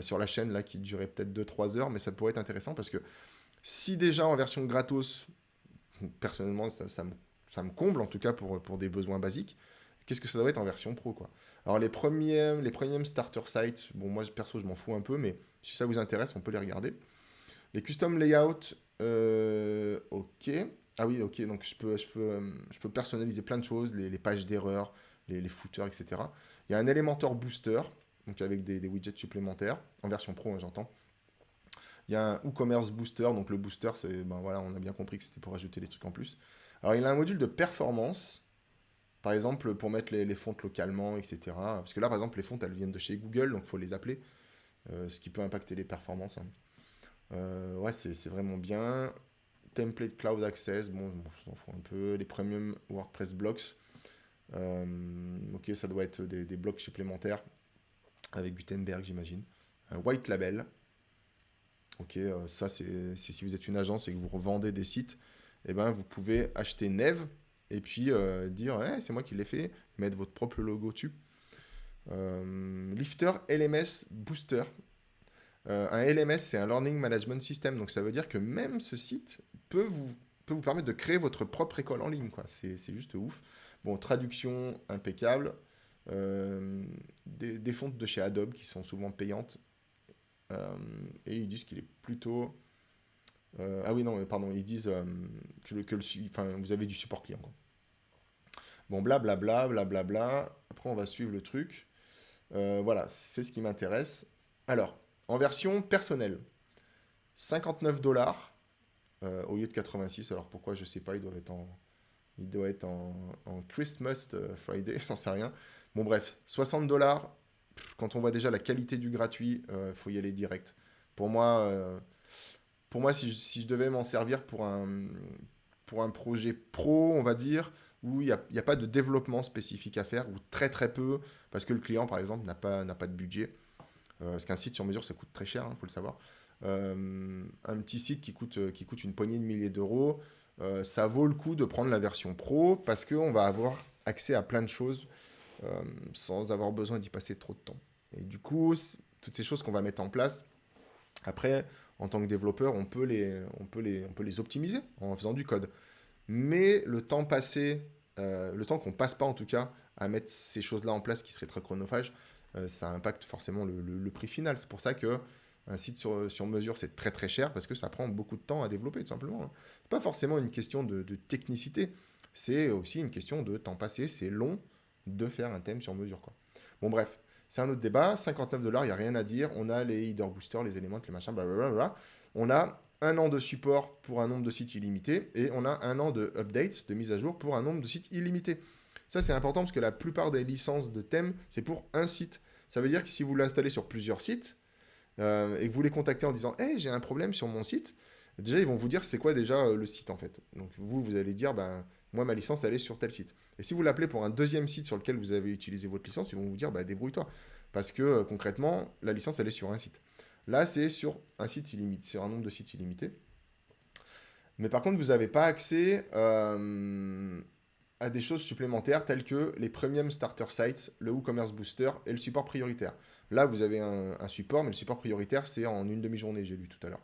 sur la chaîne là qui durait peut-être 2 3 heures, mais ça pourrait être intéressant parce que si déjà en version gratos, personnellement ça me comble en tout cas pour des besoins basiques, qu'est-ce que ça doit être en version pro quoi. Alors les premiums starter sites, bon moi perso je m'en fous un peu, mais si ça vous intéresse on peut les regarder. Les custom layout, ok. Ah oui, ok, donc je peux personnaliser plein de choses, les pages d'erreur, les footers, etc. Il y a un Elementor Booster, donc avec des widgets supplémentaires, en version pro, hein, j'entends. Il y a un WooCommerce Booster, donc le booster, c'est, ben voilà, on a bien compris que c'était pour ajouter des trucs en plus. Alors, il a un module de performance, par exemple, pour mettre les fontes localement, etc. Parce que là, par exemple, les fontes, elles viennent de chez Google, donc il faut les appeler, ce qui peut impacter les performances, hein. Ouais, c'est vraiment bien. Template Cloud Access, bon, je s'en fous un peu. Les premium WordPress blocks. Ok, ça doit être des blocs supplémentaires avec Gutenberg, j'imagine. Un white label. Ok, ça, c'est si vous êtes une agence et que vous revendez des sites, eh ben, vous pouvez acheter Neve et puis dire Eh, c'est moi qui l'ai fait, mettre votre propre logo dessus. Lifter LMS Booster. Un LMS, c'est un Learning Management System, donc ça veut dire que même ce site peut vous permettre de créer votre propre école en ligne, quoi. C'est juste ouf. Bon, traduction impeccable. Des fontes de chez Adobe qui sont souvent payantes. Et ils disent qu'il est plutôt... ah oui, non, pardon, ils disent enfin, vous avez du support client, quoi. Bon, blablabla, blablabla. Après, on va suivre le truc. Voilà, c'est ce qui m'intéresse. Alors, en version personnelle, 59 $ au lieu de 86. Alors pourquoi, je sais pas, il doit être en Christmas Friday, j'en sais rien. Bon bref, 60 $. Quand on voit déjà la qualité du gratuit, faut y aller direct. Pour moi, si je devais m'en servir pour un projet pro, on va dire, où il y a pas de développement spécifique à faire, ou très très peu, parce que le client, par exemple, n'a pas de budget. Parce qu'un site sur mesure, ça coûte très cher, il faut le savoir. Un petit site qui coûte une poignée de milliers d'euros, ça vaut le coup de prendre la version pro parce qu'on va avoir accès à plein de choses sans avoir besoin d'y passer trop de temps. Et du coup, toutes ces choses qu'on va mettre en place, après, en tant que développeur, on peut les optimiser en faisant du code. Mais le temps passé, le temps qu'on passe pas en tout cas à mettre ces choses-là en place qui seraient très chronophages, ça impacte forcément le prix final. C'est pour ça que un site sur mesure, c'est très très cher parce que ça prend beaucoup de temps à développer, tout simplement, hein. C'est pas forcément une question de technicité, c'est aussi une question de temps passé. C'est long de faire un thème sur mesure, quoi. Bon, bref, c'est un autre débat. 59 $, il n'y a rien à dire. On a les header boosters, les éléments, les machins, blablabla. On a un an de support pour un nombre de sites illimité et on a un an de updates, de mise à jour pour un nombre de sites illimité. Ça, c'est important parce que la plupart des licences de thème, c'est pour un site. Ça veut dire que si vous l'installez sur plusieurs sites et que vous les contactez en disant Hey, j'ai un problème sur mon site, déjà, ils vont vous dire c'est quoi déjà le site en fait. Donc, vous allez dire ben, moi, ma licence, elle est sur tel site. Et si vous l'appelez pour un deuxième site sur lequel vous avez utilisé votre licence, ils vont vous dire bah, débrouille-toi. Parce que concrètement, la licence, elle est sur un site. Là, c'est sur un site illimité, sur un nombre de sites illimité. Mais par contre, vous n'avez pas accès à des choses supplémentaires telles que les Premium Starter Sites, le WooCommerce Booster et le support prioritaire. Là, vous avez un support, mais le support prioritaire, c'est en une demi-journée, j'ai lu tout à l'heure.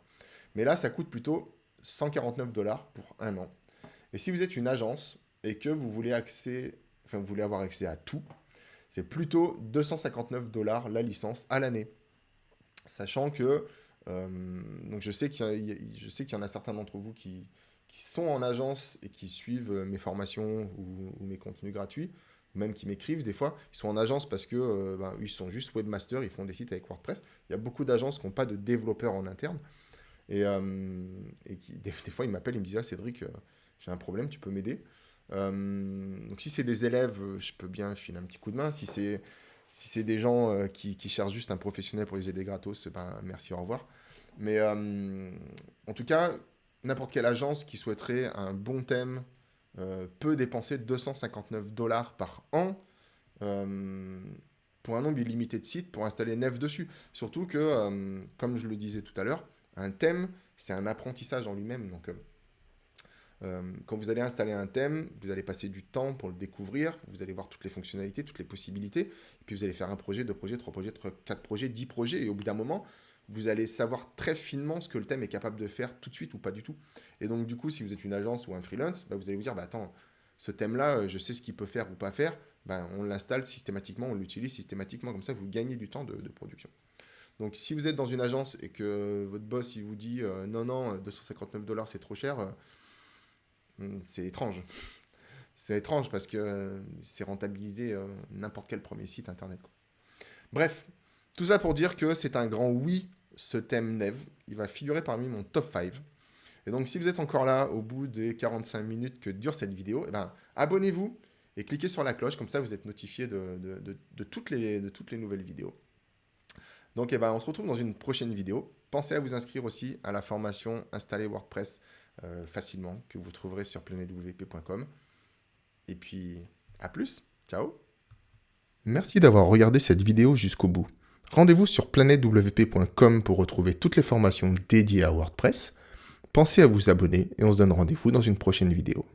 Mais là, ça coûte plutôt 149 $ pour un an. Et si vous êtes une agence et que vous voulez vous voulez avoir accès à tout, c'est plutôt 259 $ la licence à l'année. Sachant que, donc je sais qu'il y en a certains d'entre vous qui sont en agence et qui suivent mes formations ou mes contenus gratuits, ou même qui m'écrivent des fois. Ils sont en agence parce que ils sont juste webmasters, ils font des sites avec WordPress. Il y a beaucoup d'agences qui n'ont pas de développeurs en interne. Et qui, des fois, ils m'appellent, ils me disent Ah, Cédric, j'ai un problème, tu peux m'aider. Donc, si c'est des élèves, je peux bien filer un petit coup de main. Si c'est des gens qui cherchent juste un professionnel pour les aider gratos, ben, merci, au revoir. Mais en tout cas, n'importe quelle agence qui souhaiterait un bon thème peut dépenser 259 $ par an euh, pour un nombre illimité de sites pour installer Neve dessus. Surtout que, comme je le disais tout à l'heure, un thème, c'est un apprentissage en lui-même. Donc, quand vous allez installer un thème, vous allez passer du temps pour le découvrir, vous allez voir toutes les fonctionnalités, toutes les possibilités, et puis vous allez faire un projet, deux projets, trois projets, quatre projets, 10 projets, et au bout d'un moment, vous allez savoir très finement ce que le thème est capable de faire tout de suite ou pas du tout. Et donc, du coup, si vous êtes une agence ou un freelance, bah, vous allez vous dire, bah, attends, ce thème-là, je sais ce qu'il peut faire ou pas faire, bah, on l'installe systématiquement, on l'utilise systématiquement, comme ça, vous gagnez du temps de production. Donc, si vous êtes dans une agence et que votre boss, il vous dit, non, non, 259 $ c'est trop cher, c'est étrange. C'est étrange parce que c'est rentabiliser n'importe quel premier site internet, quoi. Bref, tout ça pour dire que c'est un grand oui ce thème Neve. Il va figurer parmi mon top 5. Et donc, si vous êtes encore là au bout des 45 minutes que dure cette vidéo, eh ben, abonnez-vous et cliquez sur la cloche. Comme ça, vous êtes notifié de toutes les nouvelles vidéos. Donc, eh ben, on se retrouve dans une prochaine vidéo. Pensez à vous inscrire aussi à la formation Installer WordPress facilement que vous trouverez sur planetwp.com. Et puis, à plus. Ciao. Merci d'avoir regardé cette vidéo jusqu'au bout. Rendez-vous sur planetwp.com pour retrouver toutes les formations dédiées à WordPress. Pensez à vous abonner et on se donne rendez-vous dans une prochaine vidéo.